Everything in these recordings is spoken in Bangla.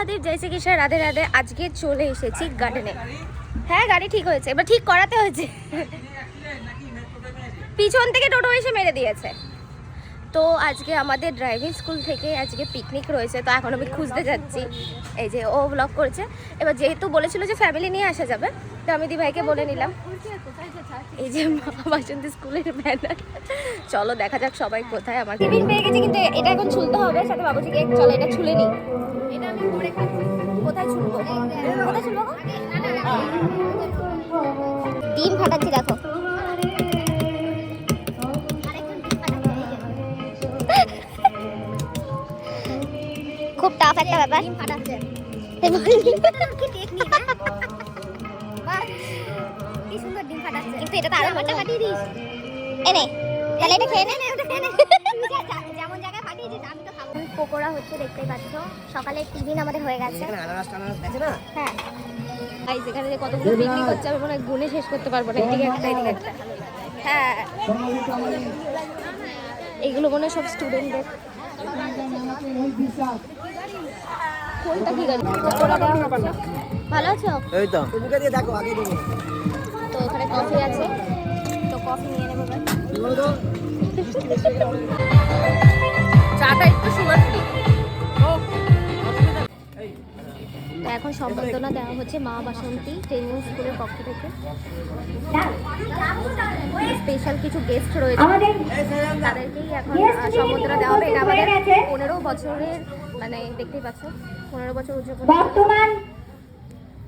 মহাদেব, জয় শ্রীকৃষ্ণ, রাধে রাধে। আজকে চলে এসেছি গার্ডেনে। হ্যাঁ, গাড়ি ঠিক হয়েছে, এবার ঠিক করাতে হয়েছে। পিছন থেকে টোটো এসে মেরে দিয়েছে। তো আজকে আমাদের ড্রাইভিং স্কুল থেকে আজকে পিকনিক রয়েছে, তো এখন আমি খুঁজতে যাচ্ছি। এই যে ও ব্লগ করছে। এবার যেহেতু বলেছিল যে ফ্যামিলি নিয়ে আসা যাবে, তো আমি দিভাইকে বলে নিলাম। এই যে মা বাসন্তী স্কুলের ব্যানার। চলো দেখা যাক সবাই কোথায়। আমার টিফিন পেয়ে গেছে, কিন্তু এটা এখন ছুলতে হবে। সাথে বাবুজিকে চলো এটা ছুলে নিই। এটা আমি পরে খাচ্ছি। কোথায় ছুলবো? কোথায় ছুলবো? ডিম ফাটাচ্ছি, দেখো। খুব টাফ একটা ব্যাপার। ডিম ফাটাচ্ছে। কি সুন্দর ডিম ফাটাচ্ছে। কিন্তু এটা তো আরো ফাটা ফাটিয়ে দিস। এনে তাহলে এটা খেয়ে নে। যেমন জায়গায় ফাটিয়েছি আমি তো খাবো। পকোড়া হচ্ছে, দেখতেই পাচ্ছ। সকালে টিফিন আমাদের হয়ে গেছে। এখানে আনারস বেচে না? হ্যাঁ। এই যেখানে যে কতগুলো পিকনিক হচ্ছে আমি মনে হয় গুনে শেষ করতে পারবো না। এদিকে একটা, এদিকে একটা। হ্যাঁ, এইগুলো মনে হয় সব স্টুডেন্টদের। কোনটা ঠিক আছে? পকোড়া দেওয়া হচ্ছে। ভালো আছো? এই তো মুখে দিয়ে দেখো, আগে দেবো। তো ওখানে কফি আছে, তো কফি নিয়ে নেবো। চাটা একটু সুগার ফ্রি। তো এখন সম্বর্ধনা দেওয়া হচ্ছে মা বাসন্তী ট্রেনিং স্কুলের পক্ষ থেকে। স্পেশাল কিছু গেস্ট রয়েছে, তাদেরকেই এখন সম্বর্ধনা দেওয়া হবে। এটা আমাদের 15 বছরের, মানে দেখতেই পাচ্ছ 15 বছর উদযাপন। বর্তমান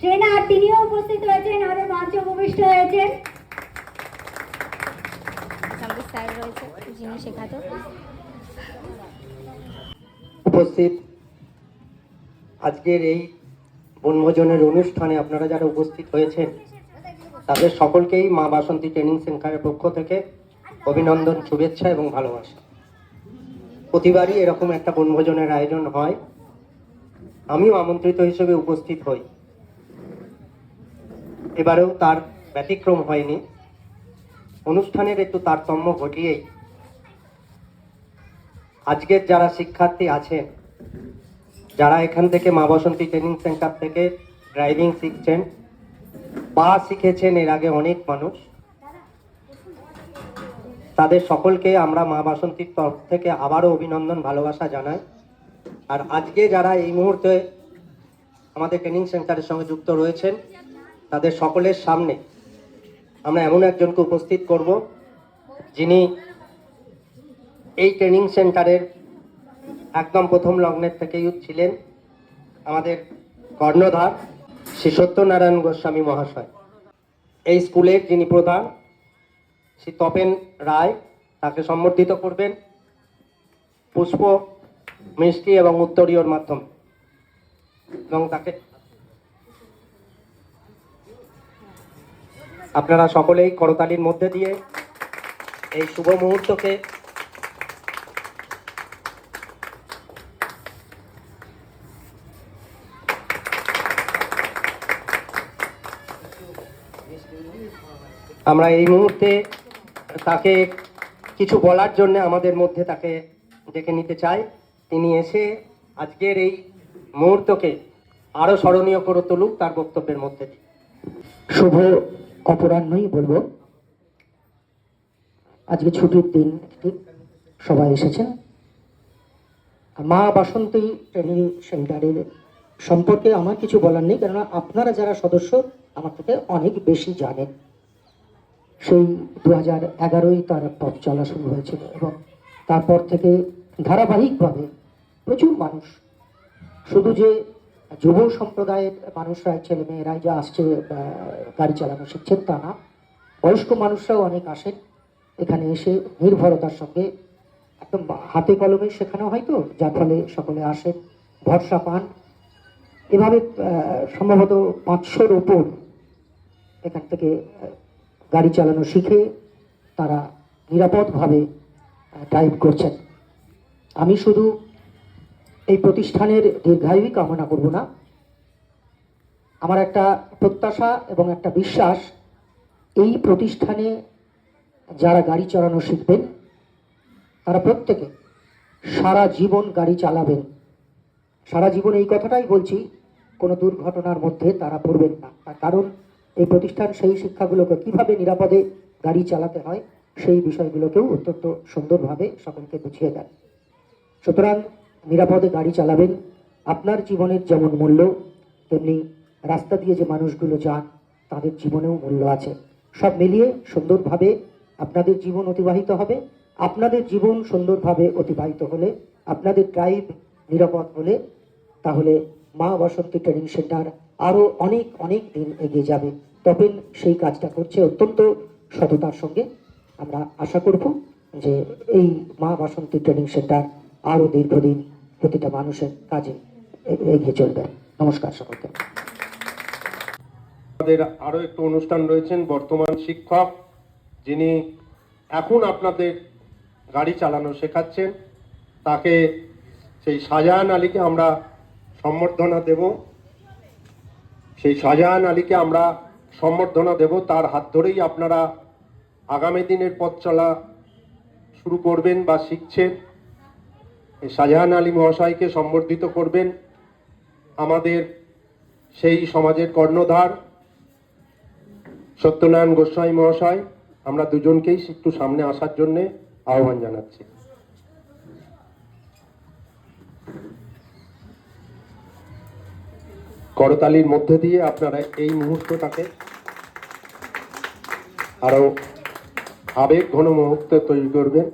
ট্রেনার তিনিও উপস্থিত হয়েছেন, আমাদের মঞ্চে উপবিষ্ট হয়েছেন। আমাদের স্যার রয়েছে যিনি শেখাতো। উপস্থিত আজকের এই বনভোজনের অনুষ্ঠানে আপনারা যারা উপস্থিত হয়েছেন তাদের সকলকেই মা বাসন্তী ট্রেনিং সেন্টারের পক্ষ থেকে অভিনন্দন, শুভেচ্ছা এবং ভালোবাসা। প্রতিবারই এরকম একটা বনভোজনের আয়োজন হয়, আমিও আমন্ত্রিত হিসেবে উপস্থিত হই। এবারেও তার ব্যতিক্রম হয়নি। অনুষ্ঠানের একটু তারতম্য ঘটিয়েই আজকের যারা শিক্ষার্থী আছেন, যারা এখান থেকে মা বাসন্তী ট্রেনিং সেন্টার থেকে ড্রাইভিং শিখছেন বা শিখেছেন এর আগে অনেক মানুষ, তাদের সকলকে আমরা মা বাসন্তীর তরফ থেকে আবারও অভিনন্দন, ভালোবাসা জানাই। আর আজকে যারা এই মুহূর্তে আমাদের ট্রেনিং সেন্টারের সঙ্গে যুক্ত রয়েছেন তাদের সকলের সামনে আমরা এমন একজনকে উপস্থিত করব যিনি এই ট্রেনিং সেন্টারের একদম প্রথম লগ্নের থেকেই ছিলেন, আমাদের কর্ণধার শ্রী সত্যনারায়ণ গোস্বামী মহাশয়। এই স্কুলের যিনি প্রধান শ্রী তপেন রায়, তাকে সম্বর্ধিত করবেন পুষ্প, মিষ্টি এবং উত্তরীয়র মাধ্যমে, এবং তাকে আপনারা সকলেই করতালির মধ্যে দিয়ে এই শুভ মুহূর্তকে আমরা এই মুহূর্তে তাকে কিছু বলার জন্য আমাদের মধ্যে তাকে ডেকে নিতে চাই। তিনি এসে আজকের এই মুহূর্তকে আরো স্মরণীয় করে তুলুক তার বক্তব্যের মধ্যে। শুভ অপরাহ্নই বলবো। আজকে ছুটির দিন, ঠিক সবাই এসেছেন। মা বাসন্তী ট্রেনিং সেন্টারের সম্পর্কে আমার কিছু বলার নেই, কেননা আপনারা যারা সদস্য আমার থেকে অনেক বেশি জানেন। সেই 2011-ই তার পথ চলা শুরু হয়েছিল এবং তারপর থেকে ধারাবাহিকভাবে প্রচুর মানুষ, শুধু যে যুব সম্প্রদায়ের মানুষরা, ছেলে মেয়েরাই যা আসছে গাড়ি চালানো শিখছেন তা না, বয়স্ক মানুষরাও অনেক আসেন এখানে এসে নির্ভরতার সঙ্গে, একদম হাতে কলমে শেখানো হয়, তো যার ফলে সকলে আসেন, ভরসা পান। এভাবে সম্ভবত 500-র ওপর এখান থেকে গাড়ি চালানো শিখে তারা নিরাপদভাবে ড্রাইভ করছেন। আমি শুধু এই প্রতিষ্ঠানের দীর্ঘায়ু কামনা করব না, আমার একটা প্রত্যাশা এবং একটা বিশ্বাস, এই প্রতিষ্ঠানে যারা গাড়ি চালানো শিখবেন তারা প্রত্যেকে সারা জীবন গাড়ি চালাবেন সারা জীবন এই কথাটাই বলছি, কোনো দুর্ঘটনার মধ্যে তারা পড়বেন না। তার কারণ এই প্রতিষ্ঠান সেই শিক্ষাগুলোকে কিভাবে নিরাপদে গাড়ি চালাতে হয় সেই বিষয়গুলোকেও অত্যন্ত সুন্দরভাবে সকলকে বুঝিয়ে দেন। সুতরাং নিরাপদে গাড়ি চালাবেন। আপনার জীবনের যেমন মূল্য, তেমনি রাস্তা দিয়ে যে মানুষগুলো যান তাদের জীবনেও মূল্য আছে। সব মিলিয়ে সুন্দরভাবে আপনাদের জীবন অতিবাহিত হবে। আপনাদের জীবন সুন্দরভাবে অতিবাহিত হলে, আপনাদের ড্রাইভ নিরাপদ হলে, তাহলে মা বাসন্তী ট্রেনিং সেন্টার আরও অনেক অনেক দিন এগিয়ে যাবে। তবে সেই কাজটা করছে অত্যন্ত সততার সঙ্গে। আমরা আশা করব যে এই মা বাসন্তী ট্রেনিং সেন্টার আরও দীর্ঘদিন প্রতিটা মানুষের কাজে এগিয়ে চলবে। নমস্কার সকলকে। আমাদের আরো একটু অনুষ্ঠান রয়েছেন বর্তমান শিক্ষক, যিনি এখন আপনাদের গাড়ি চালানো শেখাচ্ছেন, তাকে সেই শাহজাহান আলীকে আমরা সম্বর্ধনা দেব। সেই শাহজাহান আলীকে আমরা সম্বর্ধনা দেব। তার হাত ধরেই আপনারা আগামী দিনের পথ চলা শুরু করবেন বা শিখছেন। এই শাহজাহান আলী মহাশয়কে সম্বর্ধিত করবেন আমাদের সেই সমাজের কর্ণধার সত্যনারায়ণ গোস্বামী মহাশয়। আমরা দুজনকেই একটু সামনে আসার জন্য আহ্বান জানাচ্ছি। করতালির মধ্যে দিয়ে আপনারা এই মুহূর্তটাকে আরো আবেগ ঘন মুহূর্তে তৈরি করবেন।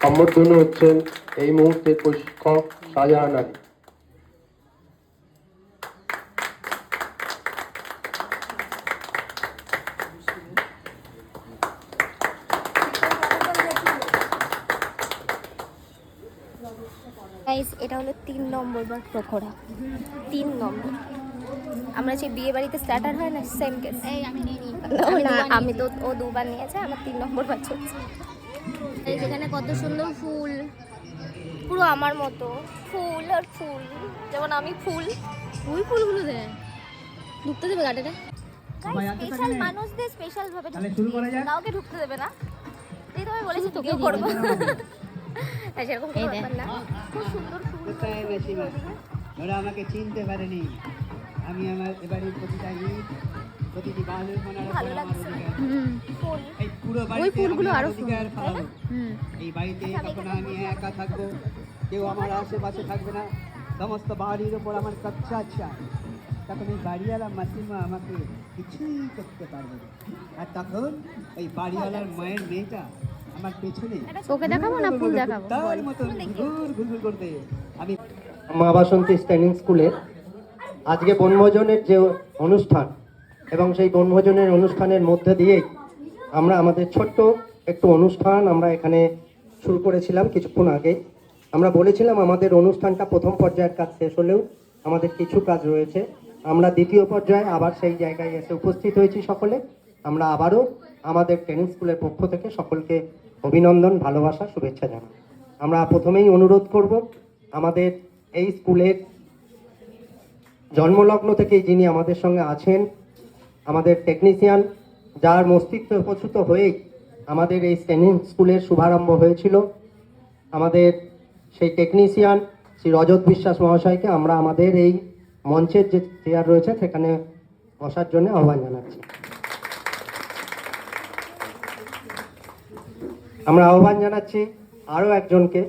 সম্বর্ধনা হচ্ছেন এই মুহূর্তে প্রশিক্ষক শাহজাহান আলী। গাইস, এটা হলো 3 নম্বর বার প্রখরা। 3 নম্বর। আমরা যে বিয়ে বাড়িতে স্টার্টার হয় না, সেম কেস। এই আমি নিয়ে নিই। না, আমি তো ও দুবার নিয়েছে, আমার 3 নম্বর বার চলছে। এই যেখানে কত সুন্দর ফুল, পুরো আমার মতো ফুল আর ফুল, যেমন আমি ফুল। ওই ফুলগুলো দে ঢুকতে দেবে গাড়িতে। স্পেশাল মানুষদের স্পেশাল ভাবে কাউকে ঢুকতে দেবে না। এই তো আমি বলেছি তোকে করবো। সেরকম কোনো ব্যাপার না। খুব সুন্দর ফুল। ওরা আমাকে চিনতে পারেনি। আমি আমার এবারে প্রতিটি বালের ভালো লাগছে। এই পুরো বাড়িতে ফুলগুলো আরো সুন্দর। এই বাড়িতে কখনো আমি একা থাকবো, কেউ আমার আশেপাশে থাকবে না, সমস্ত বাড়ির উপর আমার কচ্ছা চাই। তখন এই বাড়িওয়ালা মাসিমা আমাকে কিছুই করতে পারবে না। আর তখন ওই বাড়িওয়ালার মায়ের মেয়েটা আমার পেছনে ওকে দেখাবো না ফুল দেখাবো তার মতন ঘুর ঘুর করতে আমি মা বাসন্তী ট্রেনিং স্কুলে আজকে বনভোজনের যে অনুষ্ঠান, এবং সেই বনভোজনের অনুষ্ঠানের মধ্যে দিয়েই আমরা আমাদের ছোট্ট একটু অনুষ্ঠান আমরা এখানে শুরু করেছিলাম কিছুক্ষণ আগে। আমরা বলেছিলাম আমাদের অনুষ্ঠানটা প্রথম পর্যায়ের কাজ শেষ হলেও আমাদের কিছু কাজ রয়েছে। আমরা দ্বিতীয় পর্যায়ে আবার সেই জায়গায় এসে উপস্থিত হয়েছি সকলে। আমরা আবারও আমাদের ট্রেনিং স্কুলের পক্ষ থেকে সকলকে অভিনন্দন, ভালোবাসা, শুভেচ্ছা জানাই। আমরা প্রথমেই অনুরোধ করব, আমাদের এই স্কুলের জন্মলগ্ন থেকেই যিনি আমাদের সঙ্গে আছেন, আমাদের টেকনিশিয়ান, যার মস্তিষ্কে প্রস্তুত হয়েই আমাদের এই ট্রেনিং স্কুলের শুভারম্ভ হয়েছিল, আমাদের সেই টেকনিশিয়ান শ্রী রজত বিশ্বাস মহাশয়কে আমরা আমাদের এই মঞ্চের যে চেয়ার রয়েছে সেখানে বসার জন্য আহ্বান জানাচ্ছি। আমরা আহ্বান জানাচ্ছি আরও একজনকে।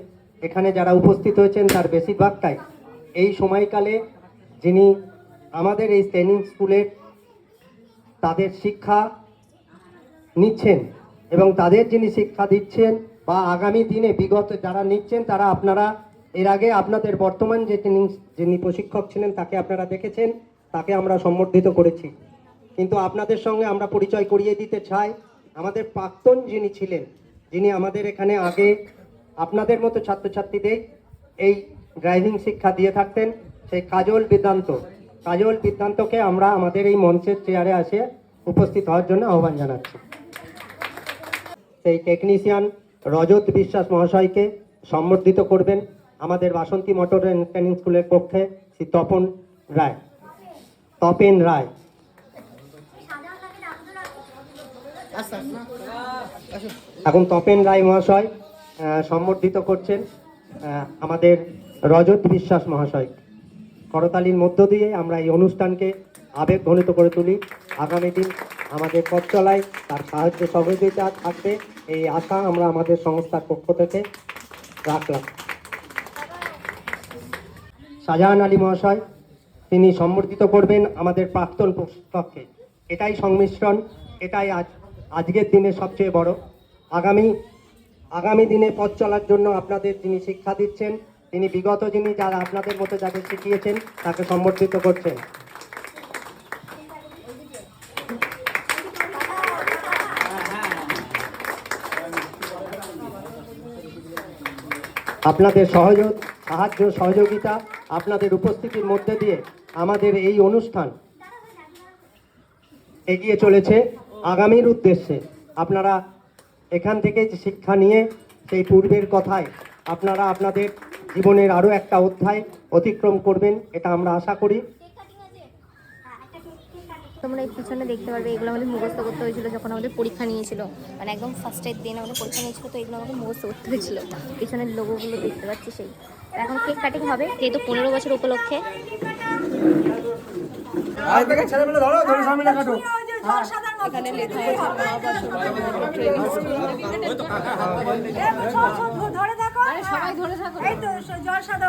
এখানে যারা উপস্থিত হয়েছেন তার বেশিরভাগটাই এই সময়কালে যিনি আমাদের এই ট্রেনিং স্কুলের তাদের শিক্ষা নিচ্ছেন, এবং তাদের যিনি শিক্ষা দিচ্ছেন বা আগামী দিনে বিগত যারা নিচ্ছেন তারা আপনারা এর আগে আপনাদের বর্তমান যে যিনি প্রশিক্ষক ছিলেন তাকে আপনারা দেখেছেন, তাকে আমরা সম্বর্ধিত করেছি। কিন্তু আপনাদের সঙ্গে আমরা পরিচয় করিয়ে দিতে চাই আমাদের প্রাক্তন যিনি ছিলেন, যিনি আমাদের এখানে আগে আপনাদের মতো ছাত্রছাত্রীদের এই ড্রাইভিং শিক্ষা দিয়ে থাকতেন, সেই কাজল বিদ্যান্তকে আমরা আমাদের এই মঞ্চের চেয়ারে আসে উপস্থিত হওয়ার জন্য আহ্বান জানাচ্ছি। সেই টেকনিশিয়ান রজত বিশ্বাস মহাশয়কে সম্বর্ধিত করবেন আমাদের বাসন্তী মোটর ট্রেনিং স্কুলের পক্ষে শ্রী তপেন রায়। এখন তপেন রায় মহাশয় সম্বর্ধিত করছেন আমাদের রজত বিশ্বাস মহাশয়। করতালির মধ্য দিয়ে আমরা এই অনুষ্ঠানকে আবেগঘনিত করে তুলি। আগামী দিন আমাদের পথ চলায় তার সাহায্য সহযোগিতা থাকবে, এই আশা আমরা আমাদের সংস্থার পক্ষ থেকে রাখলাম। শাহজাহান আলী মহাশয়, তিনি সম্বর্ধিত করবেন আমাদের প্রাক্তন পুস্তককে। এটাই সংমিশ্রণ, এটাই আজকের দিনে সবচেয়ে বড়। আগামী দিনে পথ চলার জন্য আপনাদের যিনি শিক্ষা দিচ্ছেন, তিনি বিগত যিনি যারা আপনাদের মতো যাদের শিখিয়েছেন তাকে সম্বর্ধিত করছেন। আপনাদের সাহায্য সহযোগিতা, আপনাদের উপস্থিতির মধ্যে দিয়ে আমাদের এই অনুষ্ঠান এগিয়ে চলেছে আগামীর উদ্দেশ্যে। আপনারা এখান থেকে যে শিক্ষা নিয়ে সেই পূর্বের কথায় আপনারা আপনাদের জীবনের আরও একটা অধ্যায় অতিক্রম করবেন, এটা আমরা আশা করি। তোমরা এই পিছনে দেখতে পারবে, এগুলো আমাদের মুখস্থ করতে হয়েছিল যখন আমাদের পরীক্ষা নিয়েছিল, মানে একদম ফার্স্টের দিন আমাদের পরীক্ষা নিয়েছিল, তো এগুলো আমাদের মুখস্থ করতে হয়েছিল। পিছনের লোগোগুলো দেখতে পাচ্ছি সেই। এখন কেক কাটিং হবে যেহেতু 15 বছর উপলক্ষে। এখানে লেখা আছে মা বাসন্তী ট্রেনিং স্কুল। সবাই ধরে থাকো। এই তো জল সাদা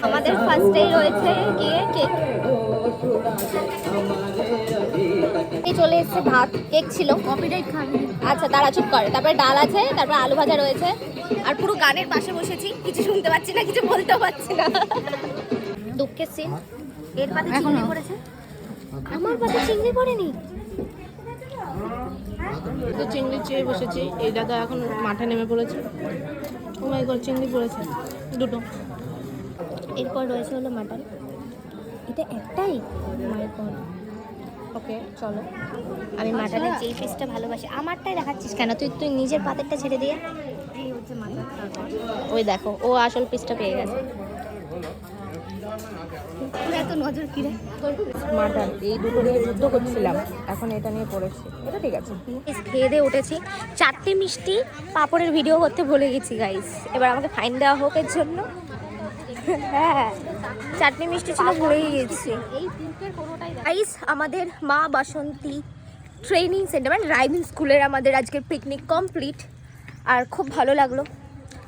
আমাদের ফার্স্টেই রয়েছে কেক। চলে এসছে ভাত, কেক ছিল। কপিরাইট খাবি? আচ্ছা তারা চুপ করে। তারপরে ডাল আছে, তারপর আলু ভাজা রয়েছে। আর পুরো গানের পাশে বসেছি, কিছু শুনতে পাচ্ছি না, কিছু বলতেও পারছি না। দুঃখের সিন। এর পাতে চিংড়ি পড়েছে, আমার পাতে চিংড়ি পড়েনি। তো চিংড়ি চেয়ে বসেছি, এই দাদা এখন মাঠে নেমে পড়েছে। ও মাই গড, চিংড়ি পড়েছে দুটো। এরপর রয়েছে হলো মাটন, এটা একটাই। মাই গড। ওকে চলো, আমি মাটনের যেই পিসটা ভালোবাসি। আমারটাই দেখাচ্ছিস কেন? তুই নিজের পাতেরটা ছেড়ে দিয়ে। এই হচ্ছে মাটন। ওই দেখো, ও আসল পিসটা পেয়ে গেছে। এত নজর কিরে মাটন, এই দুটো নিয়ে যুদ্ধ করছিলাম, এখন এটা নিয়ে পড়েছি। এটা ঠিক আছে। খেয়ে দিয়ে উঠেছি, 4টে মিষ্টি পাঁপড়ের ভিডিও করতে ভুলে গেছি গাইস। এবার আমাকে ফাইন দেওয়া হোক এর জন্য। হ্যাঁ, 4টে মিষ্টি ছিল, ভুলেই গেছি। গাইস, আমাদের মা বাসন্তী ট্রেনিং সেন্টার মানে ড্রাইভিং স্কুলের আমাদের আজকের পিকনিক কমপ্লিট। আর খুব ভালো লাগলো।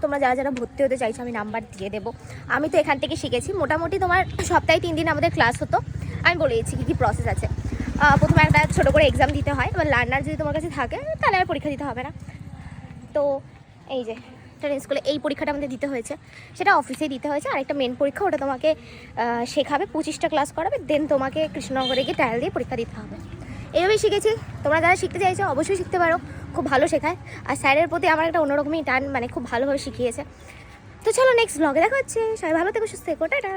তোমরা যারা যারা ভর্তি হতে চাইছো আমি নাম্বার দিয়ে দেবো। আমি তো এখান থেকে শিখেছি। মোটামুটি তোমার সপ্তাহে 3 দিন আমাদের ক্লাস হতো। আমি বলে দিচ্ছি কী কী প্রসেস আছে। প্রথমে একটা ছোটো করে এক্সাম দিতে হয়। এবার লার্নার যদি তোমার কাছে থাকে তাহলে আর পরীক্ষা দিতে হবে না। তো এই যে ট্রেনিং স্কুলে এই পরীক্ষাটা আমাদের দিতে হয়েছে, সেটা অফিসেই দিতে হয়েছে। আর একটা মেন পরীক্ষা, ওটা তোমাকে শেখাবে, 25টা ক্লাস করাবে, দেন তোমাকে কৃষ্ণনগরে গিয়ে ট্রায়াল দিয়ে পরীক্ষা দিতে হবে। এইভাবেই শিখেছি। তোমরা যারা শিখতে চাইছো অবশ্যই শিখতে পারো, খুব ভালো শেখায়। আর স্যারের প্রতি আমার একটা অন্যরকমই টান, মানে খুব ভালোভাবে শিখিয়েছে। তো চলো নেক্সট ব্লগে দেখা হচ্ছে। সবাই ভালো থেকো, সুস্থ থেকো, টাটা।